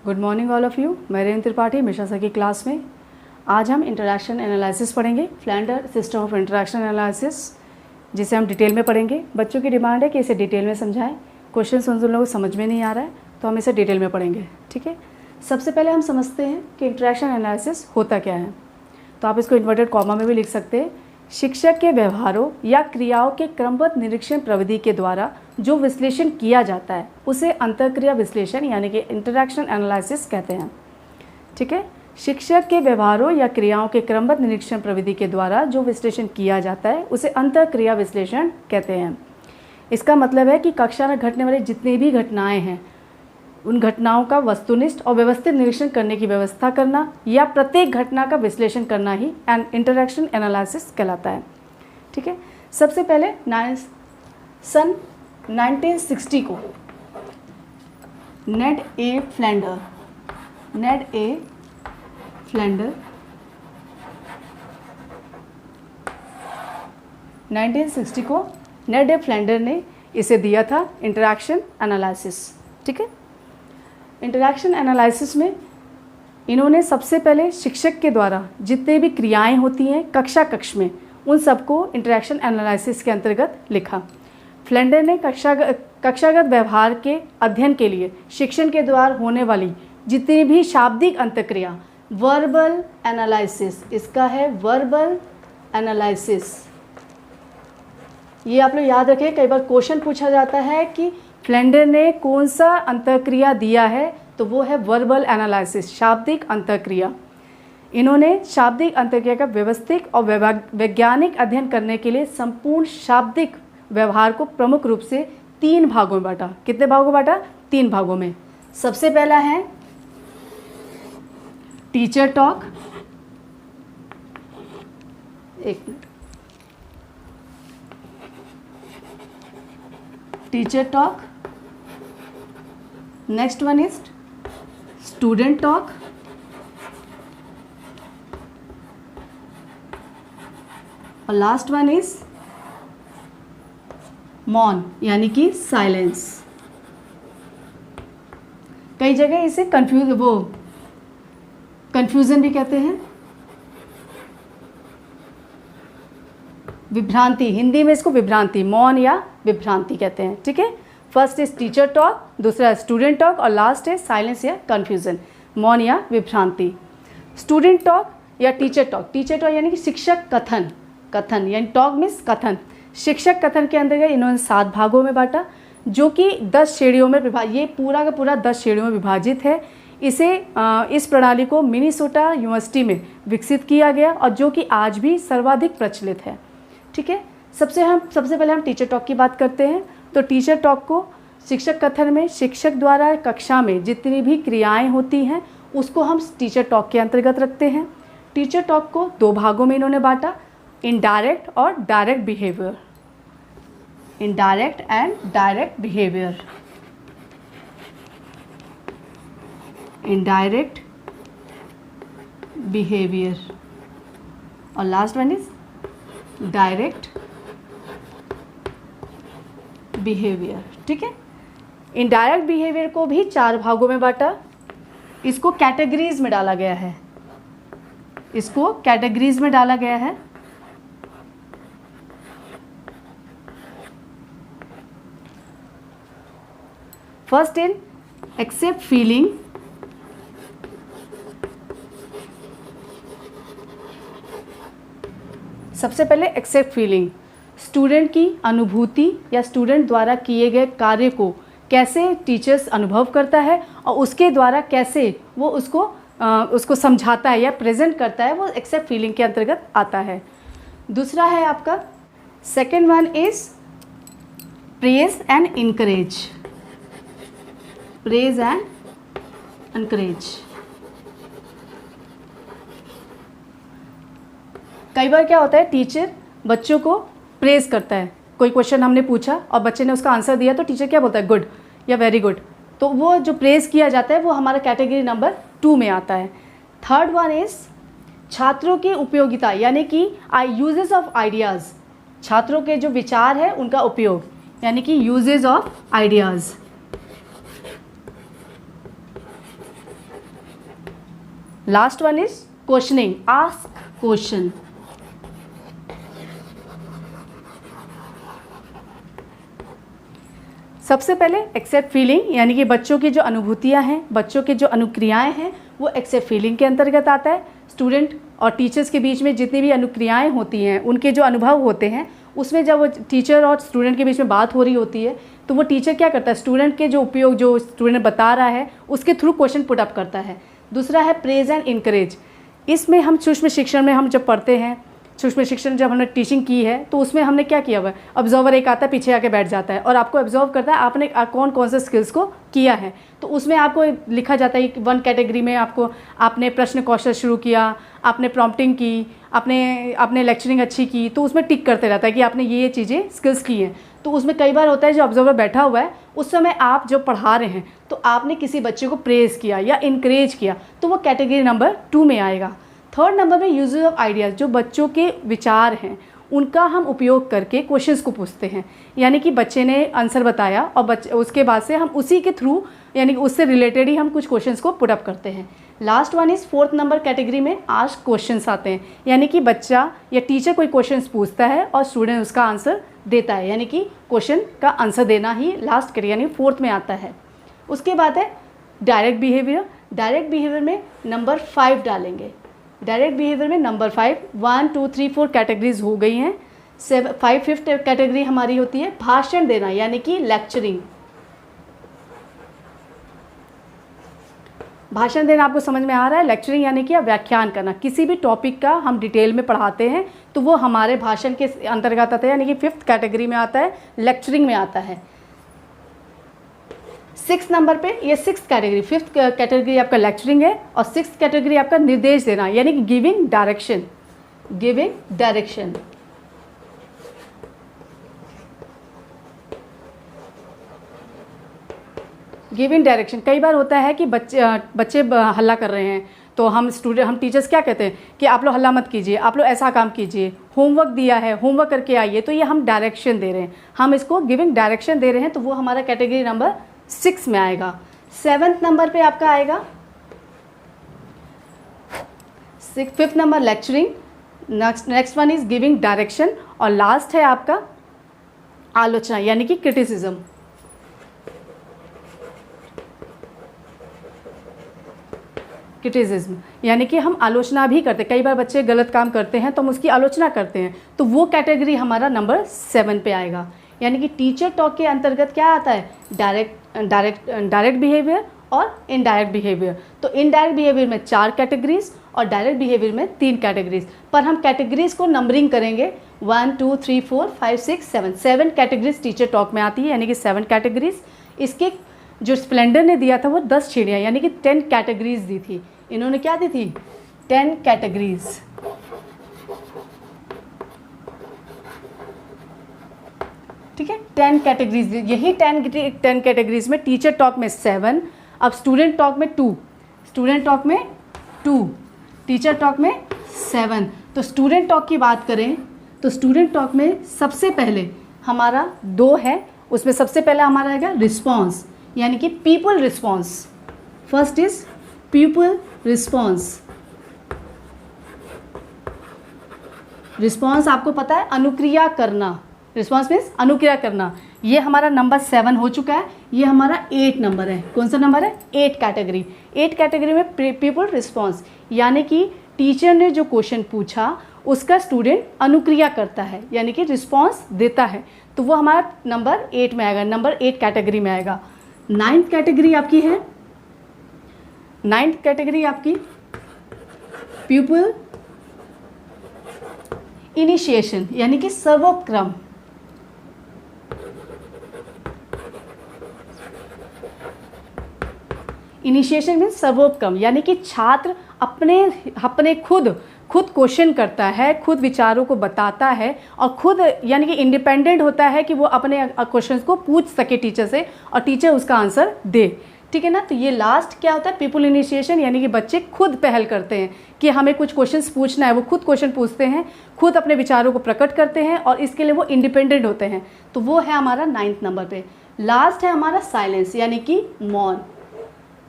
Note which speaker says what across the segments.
Speaker 1: Good morning all of you. मैं rain Tripathi Mishra sir की class में आज हम इंटरैक्शन एनालिसिस पढ़ेंगे, Flanders system of interaction analysis, जिसे हम डिटेल में पढ़ेंगे। बच्चों की डिमांड है कि इसे डिटेल में समझाएं। क्वेश्चन उन लोगों को समझ में नहीं आ रहा है तो हम इसे डिटेल में पढ़ेंगे, ठीक है। सबसे पहले हम समझते हैं कि इंटरैक्शन एनालिसिस होता क्या है। तो आप इसको इन्वर्टेड कॉमा में भी लिख सकते हैं। शिक्षक के व्यवहारों या क्रियाओं के क्रमबद्ध निरीक्षण प्रविधि के द्वारा जो विश्लेषण किया जाता है उसे अंतःक्रिया विश्लेषण यानी कि इंटरैक्शन एनालिसिस कहते हैं, ठीक है। शिक्षक के व्यवहारों या क्रियाओं के क्रमबद्ध निरीक्षण प्रविधि के द्वारा जो विश्लेषण किया जाता है उसे अंतःक्रिया विश्लेषण कहते हैं। इसका मतलब है कि कक्षा में घटने वाली जितनी भी घटनाएं हैं उन घटनाओं का वस्तुनिष्ठ और व्यवस्थित निरीक्षण करने की व्यवस्था करना या प्रत्येक घटना का विश्लेषण करना ही इंटरैक्शन एनालिसिस कहलाता है, ठीक है। सबसे पहले सन 1960 को नेड ए फ्लैंडर 1960 को नेड ए फ्लैंडर ने इसे दिया था इंटरैक्शन एनालिसिस, ठीक है। इंटरैक्शन एनालिसिस में इन्होंने सबसे पहले शिक्षक के द्वारा जितने भी क्रियाएं होती हैं कक्ष में उन सबको इंटरैक्शन एनालिसिस के अंतर्गत लिखा। फ्लैंडर ने कक्षागत व्यवहार के अध्ययन के लिए शिक्षण के द्वारा होने वाली जितनी भी शाब्दिक अंतःक्रिया वर्बल एनालिसिस, इसका है वर्बल एनालिसिस। ये आप लोग याद रखें, कई बार क्वेश्चन पूछा जाता है कि फ्लैंडर ने कौन सा अंतःक्रिया दिया है, तो वो है वर्बल एनालिसिस, शाब्दिक अंतःक्रिया। इन्होंने शाब्दिक अंतःक्रिया का व्यवस्थित और वैज्ञानिक अध्ययन करने के लिए संपूर्ण शाब्दिक व्यवहार को प्रमुख रूप से 3 भागों में बांटा। कितने भागों में बांटा? 3 भागों में। सबसे पहला है टीचर टॉक, एक minute, teacher talk. Next one is student talk, और लास्ट वन इज मौन यानी कि साइलेंस। कई जगह इसे कंफ्यूजन भी कहते हैं, विभ्रांति, हिंदी में इसको विभ्रांति, मौन या विभ्रांति कहते हैं, ठीक है। फर्स्ट इज टीचर टॉक, दूसरा स्टूडेंट टॉक और लास्ट है साइलेंस या कंफ्यूजन, मौन या विभ्रांति। स्टूडेंट टॉक या टीचर टॉक यानी कि शिक्षक कथन यानी टॉक मीन्स कथन। शिक्षक कथन के अंतर्गत इन्होंने 7 भागों में बांटा, जो कि 10 श्रेणियों में ये पूरा का पूरा 10 श्रेणियों में विभाजित है। इस प्रणाली को मिनीसोटा यूनिवर्सिटी में विकसित किया गया और जो कि आज भी सर्वाधिक प्रचलित है, ठीक है। सबसे पहले हम टीचर टॉक की बात करते हैं। तो टीचर टॉक को शिक्षक कथन में शिक्षक द्वारा कक्षा में जितनी भी क्रियाएं होती हैं उसको हम टीचर टॉक के अंतर्गत रखते हैं। टीचर टॉक को 2 भागों में इन्होंने बांटा, इनडायरेक्ट और direct behaviour. Indirect and direct behaviour, indirect behaviour, और last one is direct behaviour, ठीक है। इनडायरेक्ट बिहेवियर को भी 4 भागों में बांटा। इसको कैटेगरीज में डाला गया है, फर्स्ट इन एक्सेप्ट फीलिंग, सबसे पहले एक्सेप्ट फीलिंग, स्टूडेंट की अनुभूति या स्टूडेंट द्वारा किए गए कार्य को कैसे टीचर्स अनुभव करता है और उसके द्वारा कैसे वो उसको समझाता है या प्रेजेंट करता है, वो एक्सेप्ट फीलिंग के अंतर्गत आता है। दूसरा है आपका second one is praise and encourage, praise and encourage. कई बार क्या होता है, टीचर बच्चों को प्रेज करता है। कोई क्वेश्चन हमने पूछा और बच्चे ने उसका आंसर दिया तो टीचर क्या बोलता है, गुड या वेरी गुड। तो वो जो प्रेज किया जाता है वो हमारा कैटेगरी नंबर 2 में आता है। थर्ड वन इज छात्रों की उपयोगिता यानी कि यूजेस ऑफ आइडियाज़, छात्रों के जो विचार है उनका उपयोग, यानी कि uses of ideas. Last one is questioning, ask question. सबसे पहले एक्सेप्ट फीलिंग, यानी कि बच्चों की जो अनुभूतियाँ हैं, बच्चों की जो अनुक्रियाएं हैं, वो एक्सेप्ट फीलिंग के अंतर्गत आता है। स्टूडेंट और टीचर्स के बीच में जितनी भी अनुक्रियाएं होती हैं, उनके जो अनुभव होते हैं, उसमें जब वो टीचर और स्टूडेंट के बीच में बात हो रही होती है, तो वो टीचर क्या करता है, स्टूडेंट के जो उपयोग जो स्टूडेंट बता रहा है उसके थ्रू क्वेश्चन पुट अप करता है। दूसरा है प्रेज एंड इनकरेज। इसमें हम सूक्ष्म शिक्षण में हम जब पढ़ते हैं, सूक्ष्म शिक्षण जब हमने टीचिंग की है, तो उसमें हमने क्या किया हुआ है, ऑब्जर्वर एक आता है, पीछे आके बैठ जाता है और आपको ऑब्जर्व करता है आपने कौन कौन से स्किल्स को किया है। तो उसमें आपको लिखा जाता है कि वन कैटेगरी में आपने प्रश्न कौशल शुरू किया, आपने प्रॉम्प्टिंग की, आपने लेक्चरिंग अच्छी की, तो उसमें टिक करते रहता है कि आपने ये चीज़ें स्किल्स की हैं। तो उसमें कई बार होता है जो ऑब्जर्वर बैठा हुआ है, उस समय आप जो पढ़ा रहे हैं तो आपने किसी बच्चे को प्रेज़ किया या इनकरेज किया, तो वो कैटेगरी नंबर 2 में आएगा। थर्ड नंबर में यूजेस ऑफ आइडियाज़, जो बच्चों के विचार हैं उनका हम उपयोग करके क्वेश्चंस को पूछते हैं, यानी कि बच्चे ने आंसर बताया और उसके बाद से हम उसी के थ्रू, यानी कि उससे रिलेटेड ही हम कुछ क्वेश्चंस को पुट अप करते हैं। Last one is fourth number category में आस्क क्वेश्चंस आते हैं, यानी कि बच्चा या टीचर कोई क्वेश्चंस पूछता है और स्टूडेंट उसका आंसर देता है, यानी कि क्वेश्चन का आंसर देना ही लास्ट कैटेगरी यानी फोर्थ में आता है। उसके बाद है डायरेक्ट बिहेवियर। डायरेक्ट बिहेवियर में नंबर 5 डालेंगे। डायरेक्ट बिहेवियर में नंबर 5, 1 2 3 4 कैटेगरीज हो गई हैं। 5th कैटेगरी हमारी होती है भाषण देना, यानी कि लेक्चरिंग। भाषण देना आपको समझ में आ रहा है। लेक्चरिंग यानी कि व्याख्यान करना, किसी भी टॉपिक का हम डिटेल में पढ़ाते हैं तो वो हमारे भाषण के अंतर्गत आता है, यानी कि 5th कैटेगरी में आता है, लेक्चरिंग में आता है। 6th नंबर पे ये 6th कैटेगरी, 5th कैटेगरी आपका लेक्चरिंग है और 6th कैटेगरी आपका निर्देश देना, यानी कि giving direction. Giving direction. Giving direction कई बार होता है कि बच्चे हल्ला कर रहे हैं तो हम टीचर्स क्या कहते हैं कि आप लोग हल्ला मत कीजिए, आप लोग ऐसा काम कीजिए, होमवर्क दिया है होमवर्क करके आइए, तो ये हम डायरेक्शन दे रहे हैं, हम इसको गिविंग डायरेक्शन दे रहे हैं, तो वो हमारा कैटेगरी नंबर 6 में आएगा। 7th नंबर पे आपका आएगा 5th number lecturing, next one is giving direction और लास्ट है आपका आलोचना, यानी कि क्रिटिसिज्म। क्रिटिसिज्म यानी कि हम आलोचना भी करते हैं, कई बार बच्चे गलत काम करते हैं तो हम उसकी आलोचना करते हैं, तो वो कैटेगरी हमारा नंबर 7 पे आएगा। यानी कि टीचर टॉक के अंतर्गत क्या आता है, डायरेक्ट बिहेवियर और इनडायरेक्ट बिहेवियर। तो इनडायरेक्ट बिहेवियर में 4 कैटेगरीज और डायरेक्ट बिहेवियर में 3 कैटेगरीज, पर हम कैटेगरीज को नंबरिंग करेंगे 1 2 3 4 5 6 7 7 कैटेगरीज टीचर टॉक में आती है, यानी कि 7 कैटेगरीज। इसके जो स्प्लेंडर ने दिया था वो 10 श्रेणियाँ यानी कि 10 कैटेगरीज दी थी। इन्होंने क्या दी थी, 10 कैटेगरीज। ठीक है, 10 कैटेगरीज, यही 10 कैटेगरीज में टीचर टॉक में 7, अब स्टूडेंट टॉक में 2, स्टूडेंट टॉक में 2, टीचर टॉक में 7। तो स्टूडेंट टॉक की बात करें तो स्टूडेंट टॉक में सबसे पहले हमारा 2 है, उसमें सबसे पहला हमारा आएगा रिस्पॉन्स, यानी कि people response. First is pupil response. Response आपको पता है अनुक्रिया करना, रिस्पॉन्स मीन्स अनुक्रिया करना। ये हमारा नंबर 7 हो चुका है, ये हमारा 8 नंबर है। कौन सा नंबर है, 8 कैटेगरी। 8 कैटेगरी में पीपल रिस्पॉन्स, यानी कि टीचर ने जो क्वेश्चन पूछा उसका स्टूडेंट अनुक्रिया करता है, यानी कि रिस्पॉन्स देता है, तो वो हमारा नंबर 8 में आएगा, नंबर 8 कैटेगरी में आएगा। 9th कैटेगरी आपकी है, 9th कैटेगरी आपकी पीपल इनिशिएशन, यानी कि सर्वोक्रम। इनिशिएशन मीन्स सर्वोपक्रम, यानी कि छात्र अपने खुद क्वेश्चन करता है, खुद विचारों को बताता है और खुद यानी कि इंडिपेंडेंट होता है कि वो अपने क्वेश्चंस को पूछ सके टीचर से और टीचर उसका आंसर दे। ठीक है ना, तो ये लास्ट क्या होता है, पीपल इनिशिएशन, यानी कि बच्चे खुद पहल करते हैं कि हमें कुछ क्वेश्चंस पूछना है, वो खुद क्वेश्चन पूछते हैं, खुद अपने विचारों को प्रकट करते हैं और इसके लिए वो इंडिपेंडेंट होते हैं, तो वो है हमारा 9th नंबर पे। लास्ट है हमारा साइलेंस, यानी कि मौन।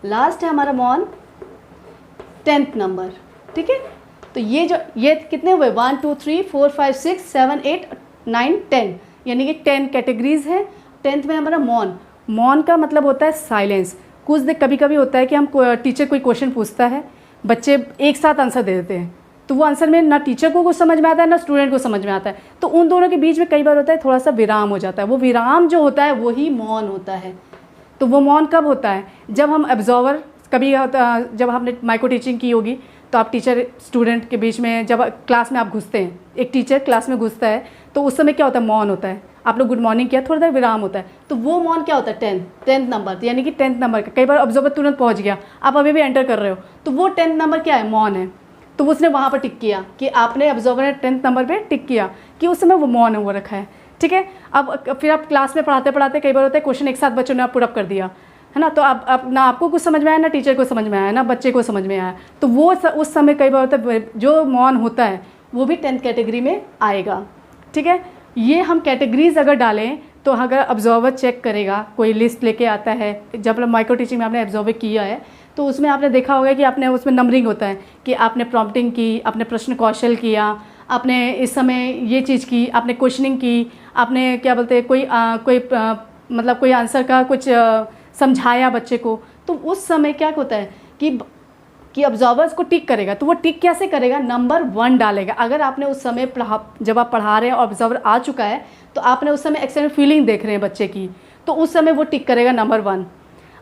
Speaker 1: लास्ट है हमारा मौन। 10th नंबर, ठीक है। तो ये कितने हुए 1 2 3 4 5 6 7 8 9 10, यानी कि 10 कैटेगरीज हैं। 10th में हमारा मौन का मतलब होता है साइलेंस। कभी कभी होता है कि हम टीचर कोई क्वेश्चन पूछता है, बच्चे एक साथ आंसर दे देते हैं, तो वो आंसर में ना टीचर को कुछ समझ में आता है ना स्टूडेंट को समझ में आता है, तो उन दोनों के बीच में कई बार होता है थोड़ा सा विराम हो जाता है। वो विराम जो होता है वही मौन होता है। तो वो मौन कब होता है? जब हम ऑब्जर्वर, कभी जब आपने माइक्रो टीचिंग की होगी तो आप टेचर स्टूडेंट के बीच में जब क्लास में आप घुसते हैं, एक टीचर क्लास में घुसता है तो उस समय क्या होता है? मौन होता है। आप लोग गुड मॉर्निंग किया, थोड़ा देर विराम होता है, तो वो मौन क्या होता है? 10th नंबर, यानी कि 10th नंबर का। कई बार ऑब्जर्वर तुरंत पहुंच गया, आप अभी भी एंटर कर रहे हो, तो वो 10th नंबर क्या है? मौन है। तो उसने वहाँ पर टिक किया कि आपने ऑब्जर्वर ने 10th नंबर पे टिक किया कि उस समय वो मौन हुआ रखा है, ठीक है। अब फिर आप क्लास में पढ़ाते पढ़ाते कई बार होता है क्वेश्चन एक साथ बच्चों ने पुट अप कर दिया, है ना, तो अब ना आपको कुछ समझ में आया, ना टीचर को समझ में आया, ना बच्चे को समझ में आया, तो वो उस समय कई बार होता है जो मौन होता है वो भी 10th कैटेगरी में आएगा, ठीक है। ये हम कैटेगरीज अगर डालें तो अगर ऑब्जर्वर चेक करेगा, कोई लिस्ट लेके आता है, जब माइक्रो टीचिंग में आपने ऑब्जर्वर किया है तो उसमें आपने देखा होगा कि आपने उसमें नंबरिंग होता है कि आपने प्रॉम्प्टिंग की, आपने प्रश्न कौशल किया, आपने इस समय ये चीज़ की, आपने क्वेश्चनिंग की, आपने क्या बोलते हैं मतलब कोई आंसर का कुछ समझाया बच्चे को, तो उस समय क्या होता है कि ऑब्जर्वर्स को टिक करेगा। तो वो टिक कैसे करेगा? नंबर 1 डालेगा। अगर आपने उस समय जब आप पढ़ा रहे हैं और ऑब्जर्वर आ चुका है तो आपने उस समय एक्सटर्नल फीलिंग देख रहे हैं बच्चे की, तो उस समय वो टिक करेगा नंबर 1।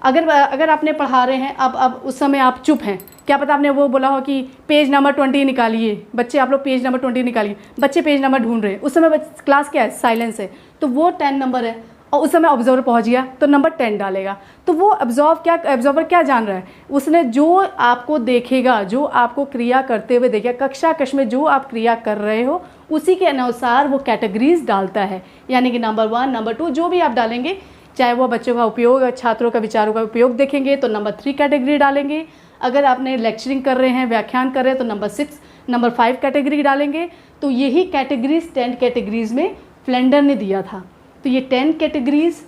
Speaker 1: अगर आपने पढ़ा रहे हैं, अब उस समय आप चुप हैं, क्या पता आपने वो बोला हो कि पेज नंबर 20 निकालिए, बच्चे आप लोग पेज नंबर 20 निकालिए, बच्चे पेज नंबर ढूंढ रहे हैं, उस समय क्लास क्या है? साइलेंस है, तो वो 10 नंबर है। और उस समय ऑब्जर्वर पहुंच गया तो नंबर 10 डालेगा। तो वो ऑब्जर्वर क्या जान रहा है? उसने जो आपको देखेगा, जो आपको क्रिया करते हुए देखेगा, कक्षा कक्ष में जो आप क्रिया कर रहे हो उसी के अनुसार वो कैटेगरीज डालता है, यानी कि नंबर 1 नंबर 2 जो भी आप डालेंगे, चाहे वो बच्चों का उपयोग, छात्रों का विचारों का उपयोग देखेंगे तो नंबर 3 कैटेगरी डालेंगे। अगर आपने लेक्चरिंग कर रहे हैं, व्याख्यान कर रहे हैं, तो नंबर 6 नंबर 5 कैटेगरी डालेंगे। तो यही कैटेगरीज 10 कैटेगरीज में फ्लेंडर ने दिया था। तो ये 10 कैटेगरीज,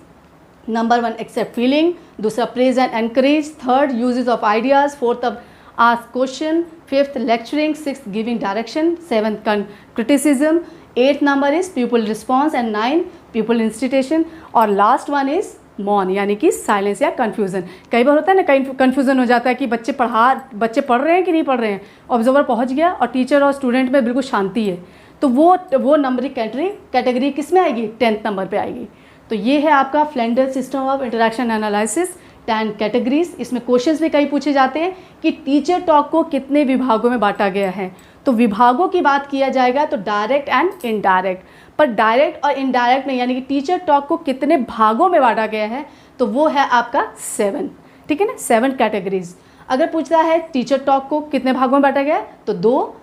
Speaker 1: नंबर 1 एक्सेप्ट फीलिंग, दूसरा praise and encourage, third uses of ideas, fourth अब ask question, fifth lecturing, sixth giving direction, seventh criticism, 8th number is pupil response and 9 pupil initiation, और last one is मौन, यानी कि silence या confusion. कई बार होता है ना, कहीं कन्फ्यूज़न हो जाता है कि बच्चे पढ़ रहे हैं कि नहीं पढ़ रहे हैं, ऑब्जर्वर पहुंच गया और टीचर और स्टूडेंट में बिल्कुल शांति है, तो वो नंबरिंग कैटेगरी किस में आएगी? 10th नंबर पे आएगी। तो ये है आपका Flander system of interaction analysis, 10 categories. इसमें क्वेश्चंस भी कई पूछे जाते हैं कि टीचर टॉक को कितने विभागों में बांटा गया है। तो विभागों की बात किया जाएगा तो डायरेक्ट एंड इनडायरेक्ट, पर डायरेक्ट और इनडायरेक्ट नहीं, यानी कि टीचर टॉक को कितने भागों में बांटा गया है, तो वो है आपका 7, ठीक है ना, 7 कैटेगरीज। अगर पूछता है टीचर टॉक को कितने भागों में बांटा गया, तो 2।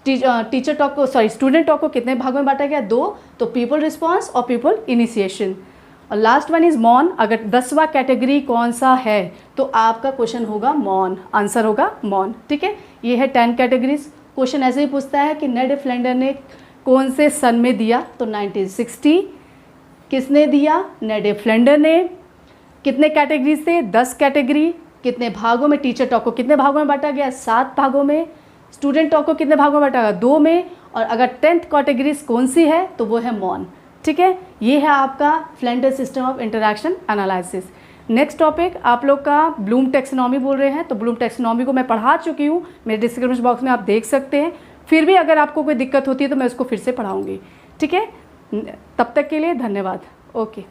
Speaker 1: स्टूडेंट टॉक को कितने भागों में बांटा गया? 2। तो पीपल रिस्पॉन्स और पीपल इनिशिएशन। और लास्ट वन इज मौन। अगर 10वां कैटेगरी कौन सा है तो आपका क्वेश्चन होगा मौन, आंसर होगा मौन, ठीक है। ये है 10 कैटेगरीज। क्वेश्चन ऐसे ही पूछता है कि नेड फ्लेंडर ने कौन से सन में दिया, तो 1960। किसने दिया? नेड फ्लेंडर ने। कितने कैटेगरीज थे? 10 कैटेगरी। कितने भागों में? टीचर टॉक को कितने भागों में बांटा गया? 7 भागों में। स्टूडेंट टॉक को कितने भागों में बांटा गया? 2 में। और अगर 10th कैटेगरीज कौन सी है तो वो है मौन, ठीक है। ये है आपका Flander system of interaction analysis. Next topic आप लोग का ब्लूम टैक्सोनॉमी बोल रहे हैं, तो ब्लूम टैक्सोनॉमी को मैं पढ़ा चुकी हूँ, मेरे डिस्क्रिप्शन बॉक्स में आप देख सकते हैं। फिर भी अगर आपको कोई दिक्कत होती है तो मैं उसको फिर से पढ़ाऊँगी, ठीक है। तब तक के लिए धन्यवाद। ओके।